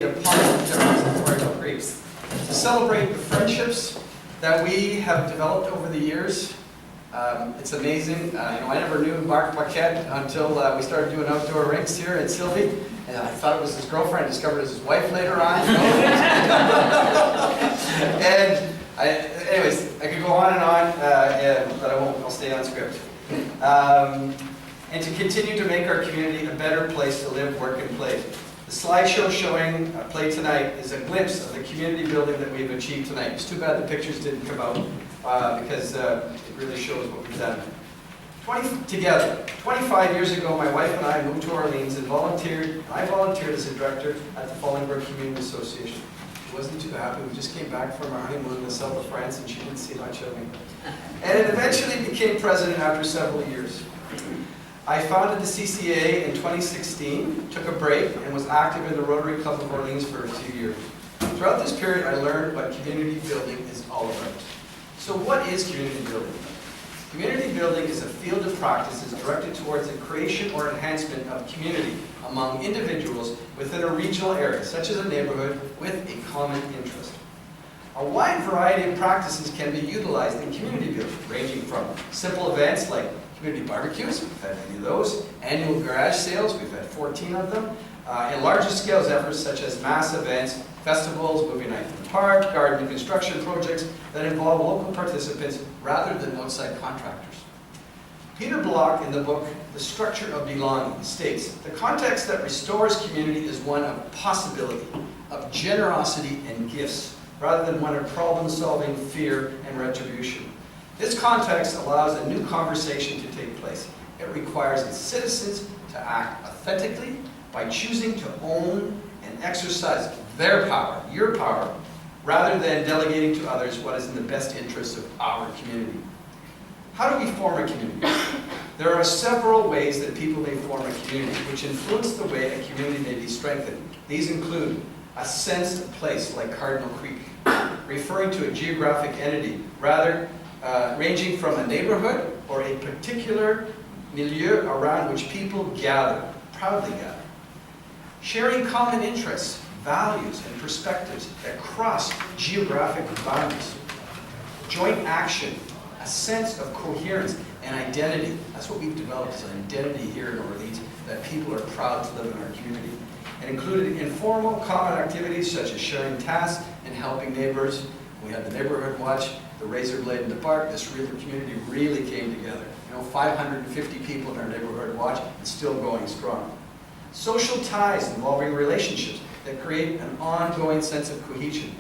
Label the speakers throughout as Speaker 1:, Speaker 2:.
Speaker 1: A positive difference in Cardinal Creek. To celebrate the friendships that we have developed over the years, it's amazing. I never knew Mark Paquette until we started doing outdoor rinks here at Sylvie, and I thought it was his girlfriend. I discovered it was his wife later on. Anyways, I could go on and on, but I won't. I'll stay on script. And to continue to make our community a better place to live, work, and play. The slideshow showing play tonight is a glimpse of the community building that we've achieved tonight. It's too bad the pictures didn't come out because it really shows what we've done. 25 years ago, my wife and I moved to Orleans and I volunteered as a director at the Fallingbrook Community Association. She wasn't too happy. We just came back from our honeymoon in the south of France and she didn't see much of me. And it eventually became president after several years. I founded the CCA in 2016, took a break, and was active in the Rotary Club of Orleans for a few years. Throughout this period, I learned what community building is all about. So what is community building? Community building is a field of practices directed towards the creation or enhancement of community among individuals within a regional area, such as a neighborhood, with a common interest. A wide variety of practices can be utilized in community building, ranging from simple events like community barbecues, we've had many of those, annual garage sales, we've had 14 of them, and larger scale efforts such as mass events, festivals, movie night in the park, garden and construction projects that involve local participants rather than outside contractors. Peter Block, in the book The Structure of Belonging, states, "The context that restores community is one of possibility, of generosity and gifts, rather than one of problem-solving, fear, and retribution. This context allows a new conversation to take place. It requires its citizens to act authentically by choosing to own and exercise their power, your power, rather than delegating to others what is in the best interest of our community." How do we form a community? There are several ways that people may form a community, which influence the way a community may be strengthened. These include a sense of place, like Cardinal Creek, referring to a geographic entity, ranging from a neighborhood or a particular milieu around which people gather, proudly gather. Sharing common interests, values, and perspectives that cross geographic boundaries. Joint action, a sense of coherence and identity. That's what we've developed, is an identity here in Orleans, that people are proud to live in our community. And included informal common activities such as sharing tasks and helping neighbors. We had the neighborhood watch, the razor blade in the park. This community really came together. 550 people in our neighborhood watch, and still going strong. Social ties involving relationships that create an ongoing sense of cohesion.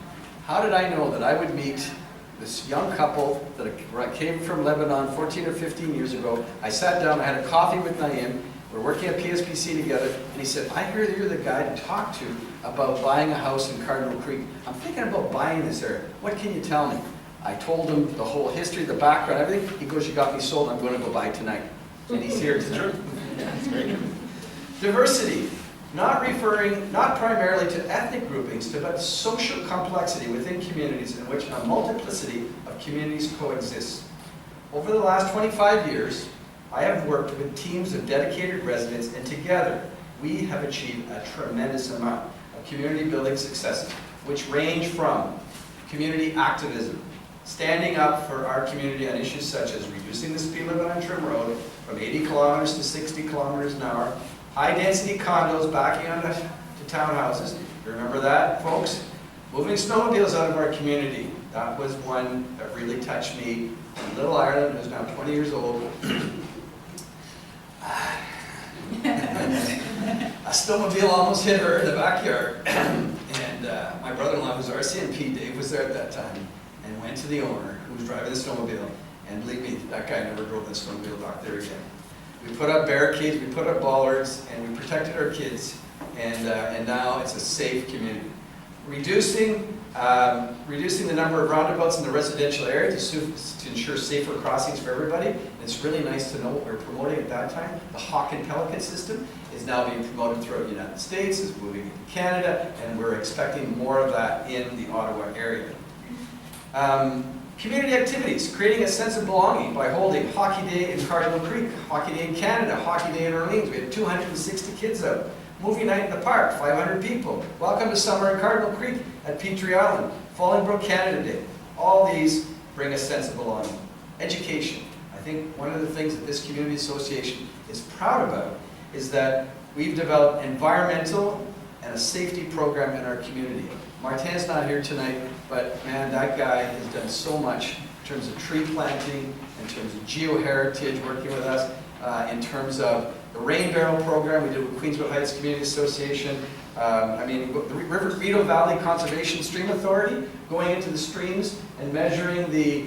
Speaker 1: How did I know that I would meet this young couple that came from Lebanon 14 or 15 years ago? I sat down, I had a coffee with Naim. We're working at PSPC together, and he said, "I hear you're the guy to talk to about buying a house in Cardinal Creek. I'm thinking about buying this area. What can you tell me?" I told him the whole history, the background, everything. He goes, "You got me sold. I'm going to go buy tonight." And he's here tonight. Yeah, it's great. Diversity, not primarily to ethnic groupings, but social complexity within communities in which a multiplicity of communities coexist. Over the last 25 years, I have worked with teams of dedicated residents, and together we have achieved a tremendous amount of community building successes, which range from community activism, standing up for our community on issues such as reducing the speed limit on Trim Road from 80 kilometers to 60 kilometers an hour, high-density condos backing onto townhouses. You remember that, folks? Moving snowmobiles out of our community. That was one that really touched me. Little Ireland, who's now 20 years old. A snowmobile almost hit her in the backyard. And my brother-in-law, who's RCMP, Dave, was there at that time, and went to the owner who was driving the snowmobile. And believe me, that guy never drove the snowmobile back there again. We put up barricades, we put up bollards, and we protected our kids. And now it's a safe community. Reducing the number of roundabouts in the residential area to ensure safer crossings for everybody. And it's really nice to know what we were promoting at that time. The Hawk and Pelican system is now being promoted throughout the United States, is moving into Canada, and we're expecting more of that in the Ottawa area. Community activities, creating a sense of belonging by holding Hockey Day in Cardinal Creek, Hockey Day in Canada, Hockey Day in Orleans. We had 260 kids out. Movie night in the park, 500 people. Welcome to summer in Cardinal Creek at Petrie Island. Fallingbrook Canada Day. All these bring a sense of belonging. Education. I think one of the things that this community association is proud about is that we've developed environmental and a safety program in our community. Martin's not here tonight, but man, that guy has done so much in terms of tree planting, in terms of geoheritage, working with us, in terms of the rain barrel program we did with Queenswood Heights Community Association. The River Valley Conservation Stream Authority, going into the streams and measuring the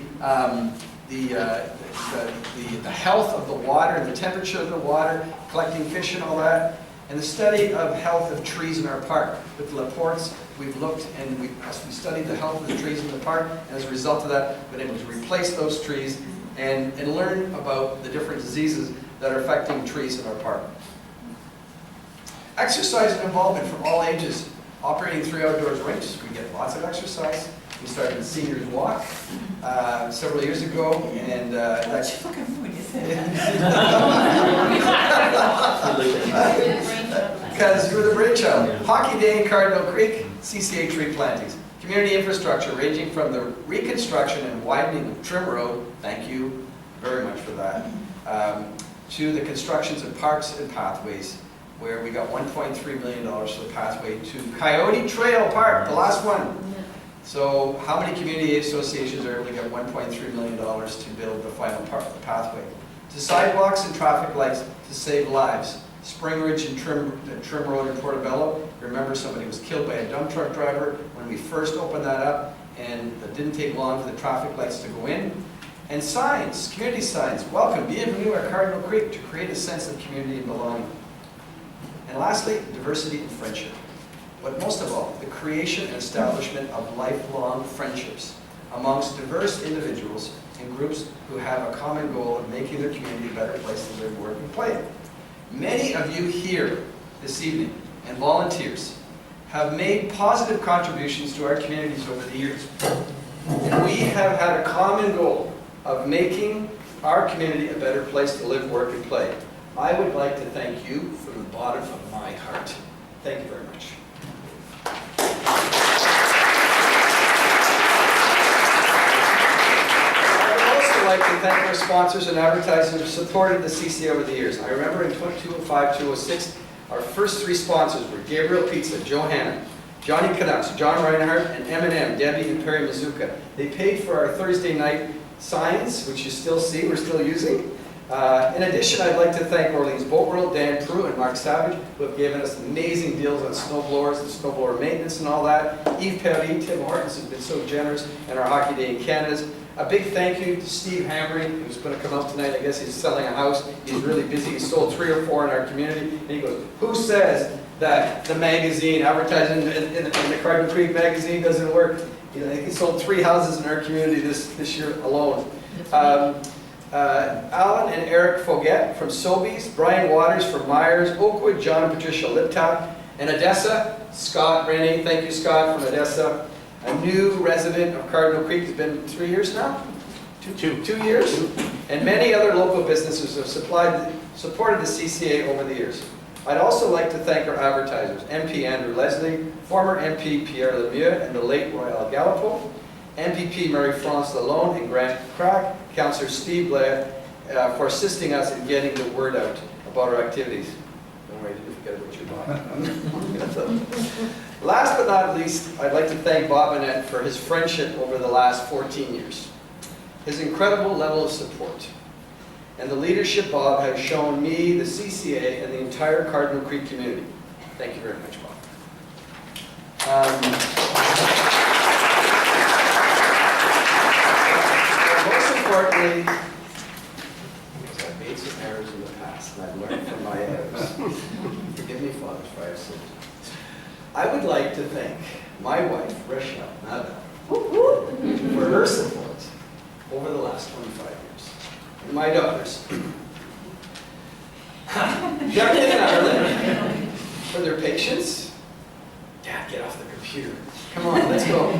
Speaker 1: health of the water and the temperature of the water, collecting fish and all that, and the study of health of trees in our park. With the Laportes, we've looked and we studied the health of the trees in the park, and as a result of that, we've been able to replace those trees and learn about the different diseases that are affecting trees in our park. Exercise and involvement for all ages. Operating 3 outdoors rinks, we get lots of exercise. We started the Seniors Walk several years ago, and that's because you were the brainchild. Yeah. Hockey Day in Cardinal Creek, CCA tree plantings. Community infrastructure ranging from the reconstruction and widening of Trim Road, thank you very much for that, to the constructions of parks and pathways, where we got $1.3 million for the pathway to Coyote Trail Park, the last one. So how many community associations are able to get $1.3 million to build the final part of the pathway? To sidewalks and traffic lights to save lives. Spring Ridge and Trim Road in Portobello. Remember, somebody was killed by a dump truck driver when we first opened that up, and it didn't take long for the traffic lights to go in. And signs, community signs. Welcome, bienvenue at Cardinal Creek, to create a sense of community and belonging. And lastly, diversity and friendship. But most of all, the creation and establishment of lifelong friendships amongst diverse individuals and groups who have a common goal of making their community a better place to live, work, and play. Many of you here this evening, and volunteers, have made positive contributions to our communities over the years. And we have had a common goal of making our community a better place to live, work, and play. I would like to thank you from the bottom of my heart. Thank you very much. I'd like to thank our sponsors and advertisers who have supported the CCA over the years. I remember in 2005, 2006, our first 3 sponsors were Gabriel Pizza, Joe Hanna, Johnny Canucks, John Reinhardt, and M&M, Debbie and Perry Mazuka. They paid for our Thursday night signs, which you still see, we're still using. In addition, I'd like to thank Orleans Boat World, Dan Prue and Mark Savage, who have given us amazing deals on snowblowers and snowblower maintenance and all that. Yves Perry, Tim Hortons has been so generous, and our Hockey Day in Canada. A big thank you to Steve Hamry, who's going to come up tonight. I guess he's selling a house. He's really busy. He sold 3 or 4 in our community. And he goes, who says that the magazine, advertising in the Cardinal Creek magazine doesn't work? You know, he sold 3 houses in our community this year alone. Alan and Eric Foguet from Sobeys, Brian Waters from Myers, Oakwood, John and Patricia Liptap, and Odessa, Scott Rennie. Thank you, Scott, from Odessa. A new resident of Cardinal Creek. Has been 3 years now? 2 years? And many other local businesses have supported the CCA over the years. I'd also like to thank our advertisers, MP Andrew Leslie, former MP Pierre Lemieux, and the late Royal Galipo, MPP Marie-France Lalonde and Grant Crack, Councillor Steve Blair, for assisting us in getting the word out about our activities. Don't worry, didn't forget about your dog. Last but not least, I'd like to thank Bob Annette for his friendship over the last 14 years. His incredible level of support and the leadership Bob has shown me, the CCA, and the entire Cardinal Creek community. Thank you very much, Bob. Most importantly, because I've made some errors in the past, and I've learned from my errors. Forgive me, Father, for I have sinned. I would like to thank my wife, Rochelle, for her support over the last 25 years. And my daughters, Jacqueline and Arlen, for their patience. Dad, get off the computer. Come on, let's go.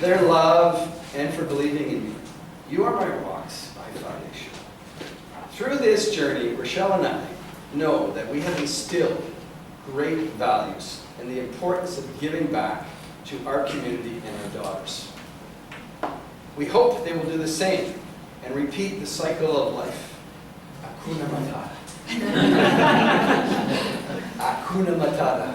Speaker 1: Their love, and for believing in me. You are my rocks, my foundation. Through this journey, Rochelle and I know that we have instilled great values and the importance of giving back to our community and our daughters. We hope they will do the same and repeat the cycle of life. Hakuna Matata. Hakuna Matata.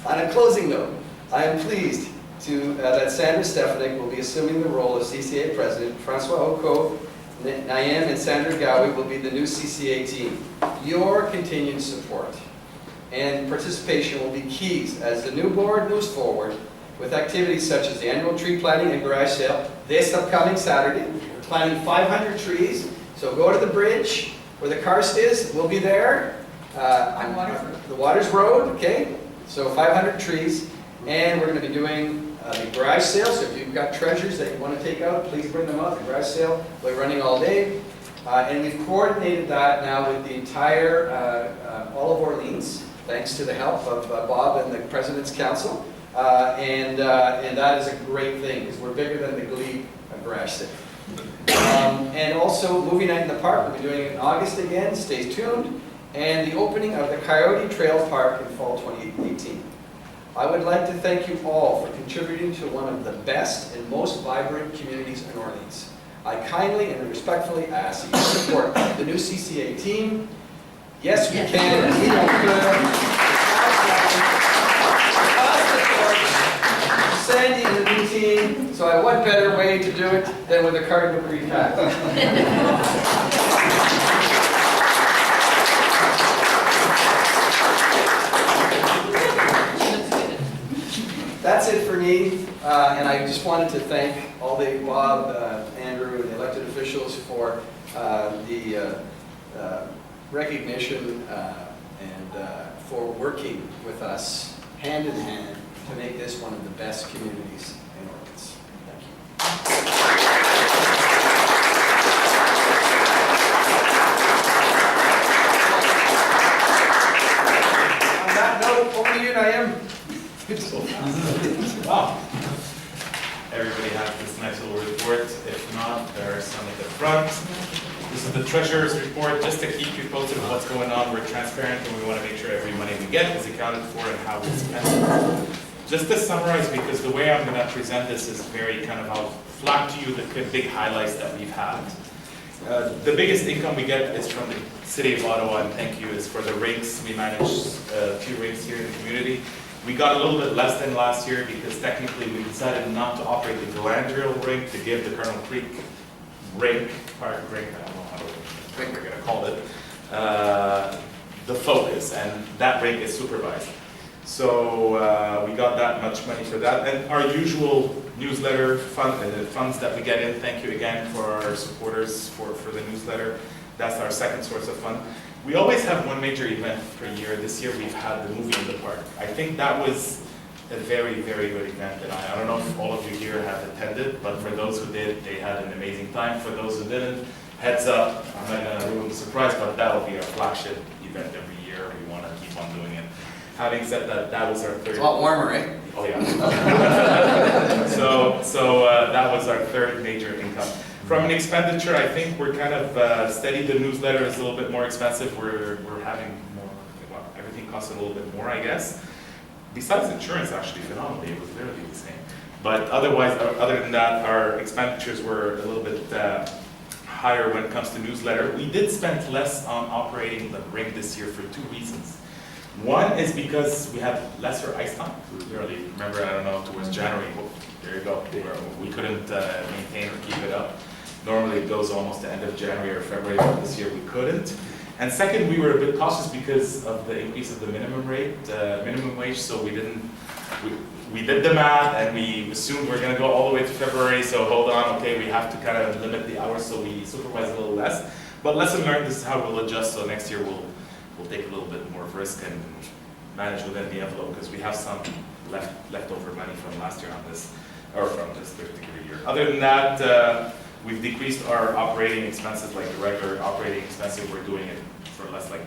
Speaker 1: On a closing note, I am pleased that Sandra Stefanik will be assuming the role of CCA President. Francois Oko, Nayem, and Sandra Gowie will be the new CCA team. Your continued support and participation will be keys as the new board moves forward with activities such as the annual tree planting and garage sale this upcoming Saturday. We're planting 500 trees, so go to the bridge where the karst is. We'll be there. The Waters Road, okay? So 500 trees, and we're going to be doing the garage sale. So if you've got treasures that you want to take out, please bring them out. The garage sale will be running all day, and we've coordinated that now with the entire all of Orleans, thanks to the help of Bob and the President's Council. And that is a great thing because we're bigger than the Glebe garage sale. And also, movie night in the park, we'll be doing it in August again, stay tuned. And the opening of the Coyote Trail Park in fall 2018. I would like to thank you all for contributing to one of the best and most vibrant communities in Orleans. I kindly and respectfully ask that you support the new CCA team. Yes, we can, we don't could. Sandy is a new team, so what better way to do it than with a cardinal green hat? That's it for me, and I just wanted to thank all the Bob, Andrew, and the elected officials for the recognition and for working with us hand in hand to make this one of the best communities in Orleans. Thank you. On that note, over to you, Nayem.
Speaker 2: Wow. Everybody has this nice little report. If not, there are some at the front. This is the treasurer's report, just to keep you posted of what's going on. We're transparent and we want to make sure every money we get is accounted for and how we spend it. Just to summarize, because the way I'm going to present this is very kind of, I'll flag to you the big highlights that we've had. The biggest income we get is from the City of Ottawa, and thank you, is for the rinks. We manage a few rinks here in the community. We got a little bit less than last year because technically we decided not to operate the Galandriel rink to give the Colonel Creek rink, park rink, I don't know how we're going to call it, the focus, and that rink is supervised. So we got that much money for that. And our usual newsletter funds that we get in, thank you again for our supporters for the newsletter. That's our second source of fund. We always have one major event per year. This year we've had the movie in the park. I think that was a very, very good event, and I don't know if all of you here have attended, but for those who did, they had an amazing time. For those who didn't, heads up, I'm not going to ruin the surprise, but that'll be our flagship event every year. We want to keep on doing it. Having said that, that was our third.
Speaker 1: It's a lot warmer, right?
Speaker 2: Oh yeah. so that was our third major income. From an expenditure, I think we're kind of steady. The newsletter is a little bit more expensive. We're having more, well, everything costs a little bit more, I guess. Besides insurance, actually, phenomenally, it was literally the same. But otherwise, other than that, our expenditures were a little bit higher when it comes to newsletter. We did spend less on operating the ring this year for two reasons. One is because we had lesser ice time. Literally, remember, I don't know, towards January, well, there you go. We couldn't maintain or keep it up. Normally it goes almost the end of January or February, but this year we couldn't. And second, we were a bit cautious because of the increase of the minimum rate, minimum wage, so we did the math and we assumed we're going to go all the way to February, so hold on, okay, we have to kind of limit the hours, so we supervise a little less. But lesson learned, this is how we'll adjust, so next year we'll take a little bit more risk and manage within the envelope, because we have some leftover money from last year on this, or from this particular year. Other than that, we've decreased our operating expenses, like the regular operating expenses. We're doing it for less, like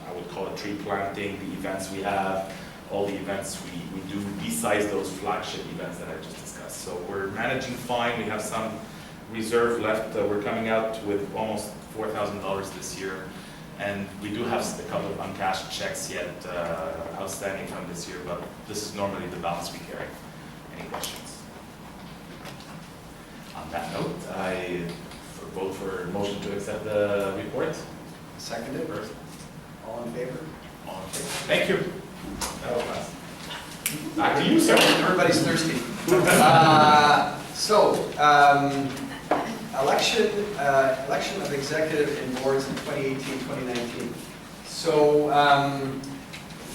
Speaker 2: I would call it tree planting, the events we have, all the events we do besides those flagship events that I just discussed. So we're managing fine. We have some reserve left. We're coming out with almost $4,000 this year. And we do have a couple of uncashed checks yet outstanding from this year, but this is normally the balance we carry. Any questions? On that note, I vote for motion to accept the report.
Speaker 1: Seconded. All in favor?
Speaker 2: All in favor? Thank you. That was fast. Back to you, sir.
Speaker 1: Everybody's thirsty. Election of executive and boards in 2018-2019. So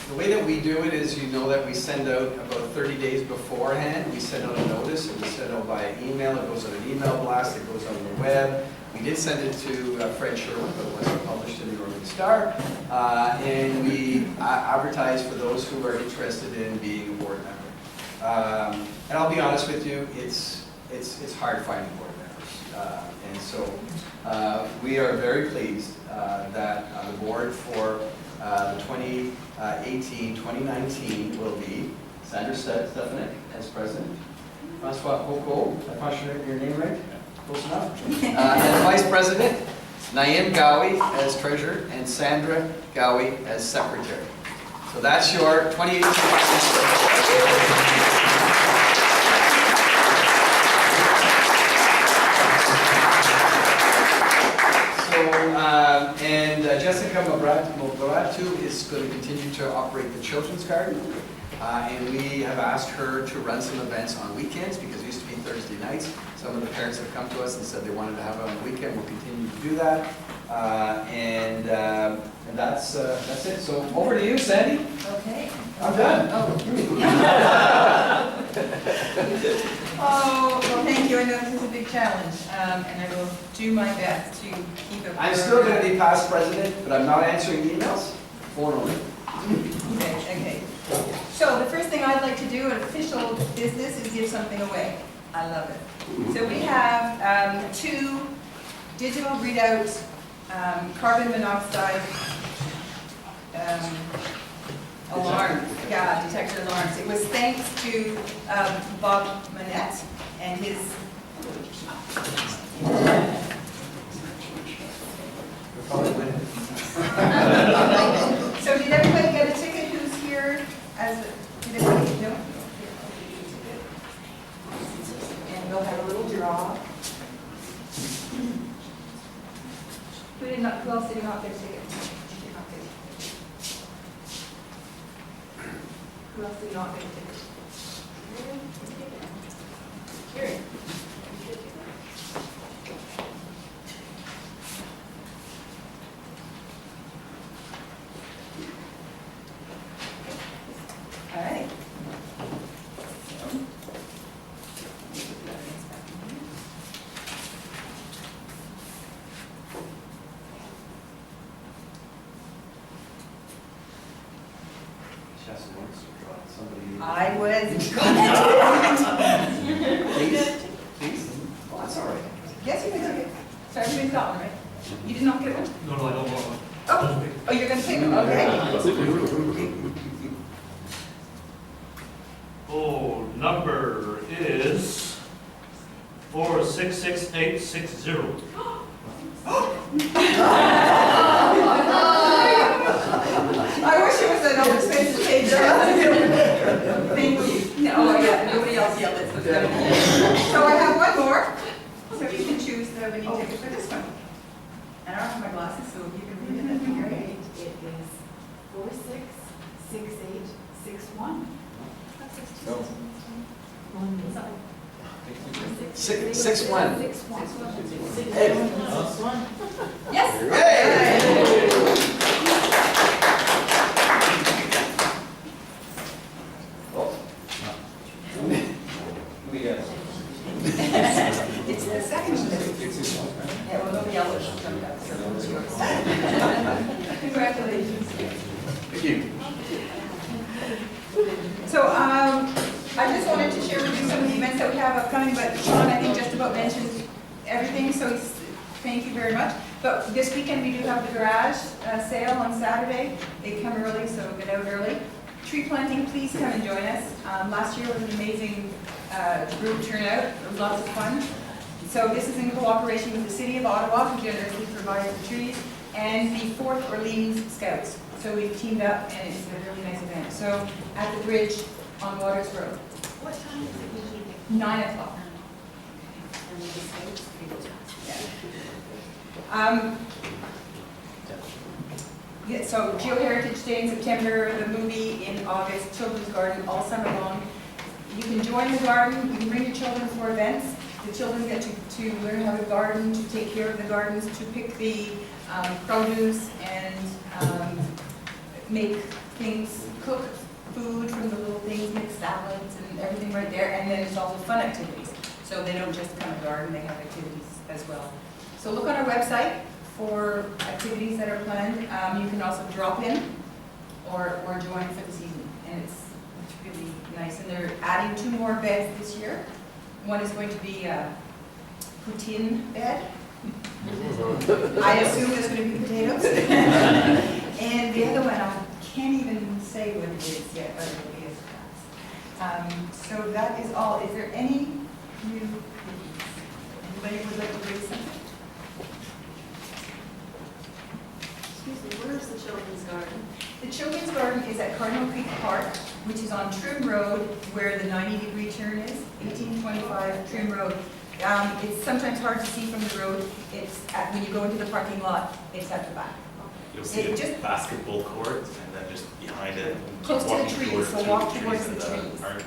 Speaker 1: the way that we do it is, you know, that we send out about 30 days beforehand. We send out a notice, and we send out by email. It goes on an email blast. It goes on the web. We did send it to Fred Sherwin, but it wasn't published in the Oregon Star. And we advertise for those who are interested in being a board member. And I'll be honest with you, it's hard finding board members. And so we are very pleased that the board for the 2018-2019 will be Sandra Stefanik as president, Francois Hoko, I pronounced your name right? Close enough. As vice president, Naim Gawi as treasurer, and Sandra Gawi as secretary. So that's your 2018. And Jessica Mobratu is going to continue to operate the Children's Garden. And we have asked her to run some events on weekends because it used to be Thursday nights. Some of the parents have come to us and said they wanted to have it on the weekend. We'll continue to do that. And that's it. So over to you, Sandy.
Speaker 3: Okay.
Speaker 1: I'm done.
Speaker 3: Oh, well, thank you. I know this is a big challenge, and I will do my best to keep it.
Speaker 1: I'm still going to be past president, but I'm not answering emails. Phone only.
Speaker 3: Okay. So the first thing I'd like to do, an official business, is give something away. I love it. So we have 2 digital readout carbon monoxide alarms. Yeah, detector alarms. It was thanks to Bob Manette and his. So did everybody get a ticket who's here? Did everybody know? And we'll have a little draw. Who else did not get a ticket? Who else did not get a ticket? Karen. All right. I was
Speaker 1: Please? Oh, that's all right.
Speaker 3: Yes, you can take it. So everybody's got one, right? You did not get one?
Speaker 4: No, I don't want one.
Speaker 3: Oh, you're going to take them? Okay.
Speaker 4: Oh, number is 466860.
Speaker 3: I wish it was an open space to change that. Thank you. No, oh, yeah, nobody else yelled it. So I have one more. So you can choose the winning ticket for this one. And I don't have my glasses, so you can read it. That'd be great.
Speaker 5: It is 466861.
Speaker 1: No.
Speaker 5: One.
Speaker 1: 6-1.
Speaker 5: 6-1.
Speaker 1: Hey.
Speaker 3: Yes.
Speaker 1: We got
Speaker 3: It's the second one. Yeah, well, nobody else has jumped up, so it was yours. Congratulations.
Speaker 1: Thank you.
Speaker 3: So I just wanted to share with you some of the events that we have upcoming, but Sean, I think, just about mentioned everything, so thank you very much. But this weekend, we do have the garage sale on Saturday. They come early, so get out early. Tree planting, please come and join us. Last year was an amazing group turnout. It was lots of fun. So this is in cooperation with the City of Ottawa, who generously provided the trees, and the 4th Orleans Scouts. So we've teamed up, and it's a really nice event. So at the bridge on Waters Road,
Speaker 5: What time is it usually?
Speaker 3: 9 o'clock.
Speaker 5: And the Scouts?
Speaker 3: Yeah, so Geoheritage Day in September, the movie in August, Children's Garden all summer long. You can join the garden, you can bring your children for events. The children get to learn how to garden, to take care of the gardens, to pick the produce and make things, cook food from the little things, make salads and everything right there. And then it's also fun activities. So they don't just come and garden, they have activities as well. So look on our website for activities that are planned. You can also drop in or join for the season. And it's really nice. And they're adding 2 more beds this year. One is going to be a poutine bed. I assume there's going to be potatoes. And the other one, I can't even say what it is yet, but it'll be a surprise. So that is all. Is there any new business? Anybody would like to raise something?
Speaker 5: Excuse me, where is the children's garden?
Speaker 3: The Children's Garden is at Cardinal Creek Park, which is on Trim Road, where the 90-degree turn is, 1825 Trim Road. It's sometimes hard to see from the road. It's when you go into the parking lot, it's at the back.
Speaker 2: You'll see
Speaker 3: It
Speaker 2: a
Speaker 3: just-
Speaker 2: basketball court, and then just behind it.
Speaker 3: Close to the
Speaker 2: walking
Speaker 3: trees,
Speaker 2: towards
Speaker 3: so
Speaker 2: the
Speaker 3: walk
Speaker 2: trees
Speaker 3: towards the
Speaker 2: and
Speaker 3: trees.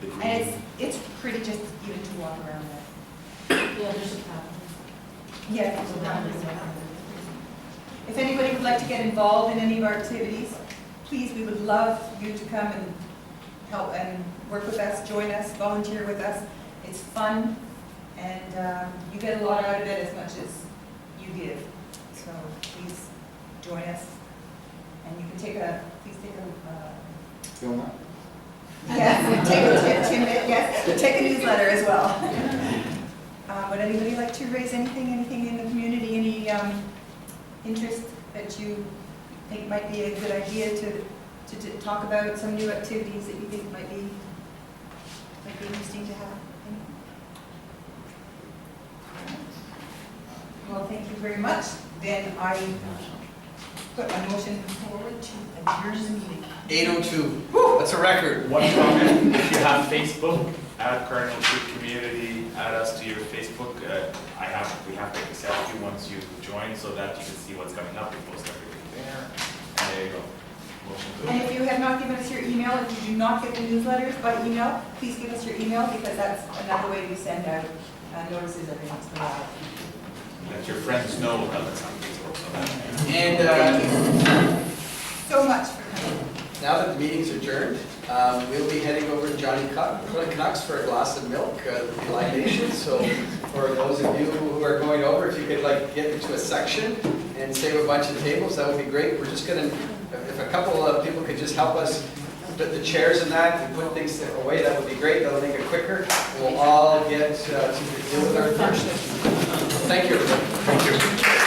Speaker 2: the green.
Speaker 3: And it's pretty just even to walk around there.
Speaker 5: Yeah, there's a problem.
Speaker 3: Yeah. If anybody would like to get involved in any of our activities, please, we would love you to come and help and work with us, join us, volunteer with us. It's fun, and you get a lot out of it as much as you give. So please join us, and you can please take a,
Speaker 1: Film that?
Speaker 3: yes, take a newsletter as well. Would anybody like to raise anything in the community, any interest that you think might be a good idea to talk about, some new activities that you think might be interesting to have? Well, thank you very much. Then I put my motion forward to adjourn the meeting.
Speaker 1: 8:02. That's a record.
Speaker 2: One comment, if you have Facebook, add Cardinal Creek Community, add us to your Facebook. We have to accept you once you join so that you can see what's coming up. We post everything there. And there you go. Motion to
Speaker 3: And if you have not given us your email, if you do not get the newsletters by email, please give us your email, because that's another way we send out notices every once in a while.
Speaker 2: let your friends know about the on Facebook. So that-
Speaker 1: And
Speaker 3: So much for coming.
Speaker 1: now that the meeting's adjourned, we'll be heading over to Johnny Canucks for a glass of milk, libation. So for those of you who are going over, if you could get into a section and save a bunch of tables, that would be great. We're just gonna, if a couple of people could just help us put the chairs and that and put things away, that would be great. That'll make it quicker. We'll all get to deal with our first. Thank you, everybody.
Speaker 2: Thank you.